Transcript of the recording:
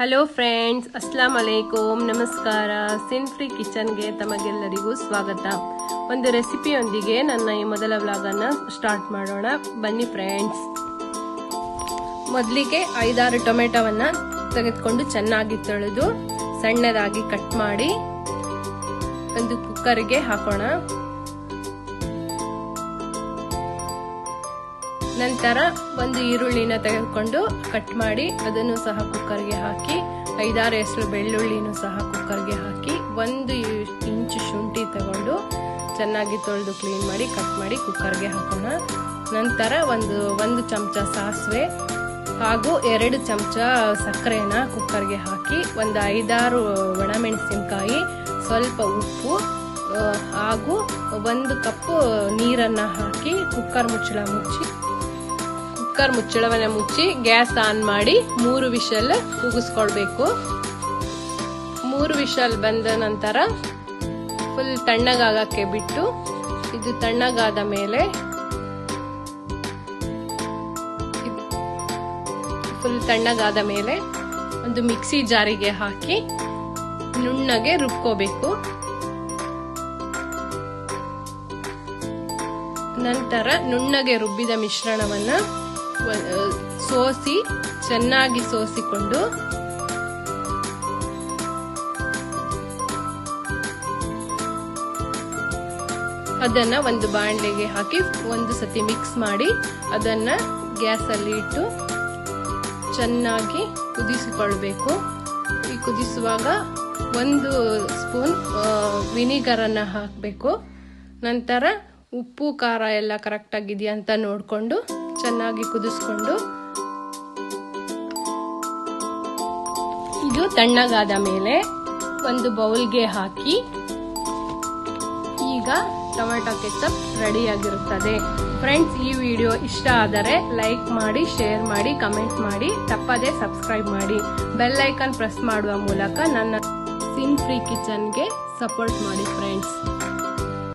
Hello friends, Assam ಅಲೈಕುಮ್, ನಮಸ್ಕಾರ. ಸಿನ್ free ಕಿಚನ್ಗೆ ತಮಗೆಲ್ಲರಿಗೂ ಸ್ವಾಗತ. ಒಂದು ರೆಸಿಪಿಯೊಂದಿಗೆ ನನ್ನ ಈ ಮೊದಲ ವ್ಲಾಗ್ ಅನ್ನ ಸ್ಟಾರ್ಟ್ ಮಾಡೋಣ. ಬನ್ನಿ ಫ್ರೆಂಡ್ಸ್. ಮೊದಲಿಗೆ 5-6 ಟೊಮೆಟೊವನ್ನ ತೆಗೆದುಕೊಂಡು ಚೆನ್ನಾಗಿ ತೊಳೆದು ಸಣ್ಣದಾಗಿ ಕಟ್ ಮಾಡಿ ಒಂದು ಕುಕ್ಕರ್ಗೆ ಹಾಕೋಣ. ನಂತರ ಒಂದು ಈರುಳ್ಳಿನ ತೆಗೆದುಕೊಂಡು ಕಟ್ ಮಾಡಿ ಅದನ್ನು ಸಹ ಕುಕ್ಕರ್ಗೆ ಹಾಕಿ 5-6 ಎಸಳು ಬೆಳ್ಳುಳ್ಳಿನೂ ಸಹ ಕುಕ್ಕರ್ಗೆ ಹಾಕಿ 1 ಇಂಚು ಶುಂಠಿ ತಗೊಂಡು ಚೆನ್ನಾಗಿ ತೊಳೆದು ಕ್ಲೀನ್ ಮಾಡಿ ಕಟ್ ಮಾಡಿ ಕುಕ್ಕರ್ಗೆ ಹಾಕೋಣ. ನಂತರ ಒಂದು ಚಮಚ ಸಾಸಿವೆ ಹಾಗೂ 2 ಚಮಚ ಸಕ್ಕರೆನ ಕುಕ್ಕರ್ಗೆ ಹಾಕಿ 5-6 ಒಣಮೆಣಸಿನಕಾಯಿ, ಸ್ವಲ್ಪ ಉಪ್ಪು ಹಾಗೂ 1 ಕಪ್ ನೀರನ್ನ ಹಾಕಿ ಕುಕ್ಕರ್ ಮುಚ್ಚಳವನ್ನ ಮುಚ್ಚಿ ಗ್ಯಾಸ್ ಆನ್ ಮಾಡಿ 3 ವಿಷಲ್ ಕೂಗಿಸ್ಕೊಳ್ಬೇಕು. 3 ವಿಷಲ್ ಬಂದ ನಂತರ ಫುಲ್ ತಣ್ಣಗಾಗಕ್ಕೆ ಬಿಟ್ಟು ಇದು ತಣ್ಣಗಾದ ಮೇಲೆ ಒಂದು ಮಿಕ್ಸಿ ಜಾರಿಗೆ ಹಾಕಿ ನುಣ್ಣಗೆ ರುಬ್ಕೋಬೇಕು. ನಂತರ ನುಣ್ಣಗೆ ರುಬ್ಬಿದ ಮಿಶ್ರಣವನ್ನ ಚೆನ್ನಾಗಿ ಸೋಸಿಕೊಂಡು ಅದನ್ನ ಒಂದು ಬಾಣಲೆಗೆ ಹಾಕಿ 1 ಸತಿ ಮಿಕ್ಸ್ ಮಾಡಿ ಅದನ್ನ ಗ್ಯಾಸ್ ಅಲ್ಲಿ ಇಟ್ಟು ಚೆನ್ನಾಗಿ ಕುದಿಸಿಕೊಳ್ಬೇಕು. ಈ ಕುದಿಸುವಾಗ 1 ಸ್ಪೂನ್ ವಿನಿಗರ್ ಅನ್ನ ಹಾಕಬೇಕು. ನಂತರ ಉಪ್ಪು ಖಾರ ಎಲ್ಲ ಕರೆಕ್ಟ್ ಆಗಿದೆಯಾ ಅಂತ ನೋಡ್ಕೊಂಡು ಚೆನ್ನಾಗಿ ಕುದಿಸ್ಕೊಂಡು ಇದು ತಣ್ಣಗಾದ ಮೇಲೆ ಒಂದು ಬೌಲ್ಗೆ ಹಾಕಿ ಈಗ ಟೊಮೆಟೊ ಕೆಚಪ್ ರೆಡಿ ಆಗಿರುತ್ತದೆ. ಫ್ರೆಂಡ್ಸ್, ಈ ವಿಡಿಯೋ ಇಷ್ಟ ಆದರೆ ಲೈಕ್ ಮಾಡಿ, ಶೇರ್ ಮಾಡಿ, ಕಮೆಂಟ್ ಮಾಡಿ, ತಪ್ಪದೇ ಸಬ್ಸ್ಕ್ರೈಬ್ ಮಾಡಿ. ಬೆಲ್ ಐಕಾನ್ ಪ್ರೆಸ್ ಮಾಡುವ ಮೂಲಕ ನನ್ನ ಸಿನ್ ಫ್ರೀ ಕಿಚನ್ಗೆ ಸಪೋರ್ಟ್ ಮಾಡಿ ಫ್ರೆಂಡ್ಸ್.